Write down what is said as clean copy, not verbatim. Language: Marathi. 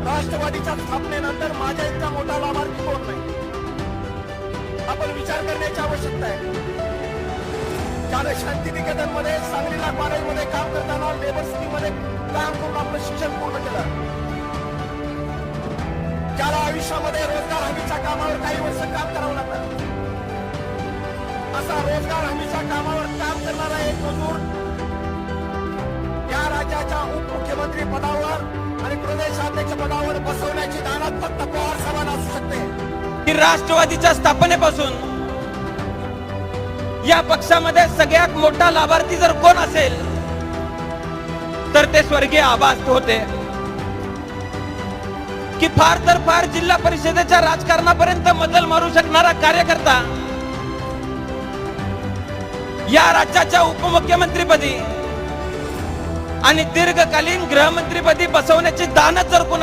राष्ट्रवादीच्या स्थापनेनंतर माझ्या इतका मोठा लाभार्थी कोण नाही. आपण विचार करण्याची आवश्यकता आहे. ज्याने शांतिनिकेतनमध्ये सांगलीला कॉलेजमध्ये काम करताना लेबर सिटीमध्ये काम करून आपलं शिक्षण पूर्ण केलं. ज्याला आयुष्यामध्ये रोजगार हमीच्या कामावर काही वर्ष काम करावं लागलं, असा रोजगार हमीच्या कामावर काम करणारा एक मजूर या राज्याच्या उपमुख्यमंत्री पदावर आणि प्रदेशाध्यक्ष पदावर बसवण्याची दानत फक्त पवार साहेबांना असू शकते. की राष्ट्रवादीच्या स्थापनेपासून या पक्षामध्ये सगळ्यात मोठा लाभार्थी जर कोण असेल तर ते स्वर्गीय आबा होते. की फार तर फार जिल्हा परिषदेच्या राजकारणापर्यंत मजल मारू शकणारा कार्यकर्ता या राज्याच्या उपमुख्यमंत्रीपदी आणि दीर्घकालीन गृहमंत्रीपदी बसवण्याची दानत जर कोणाची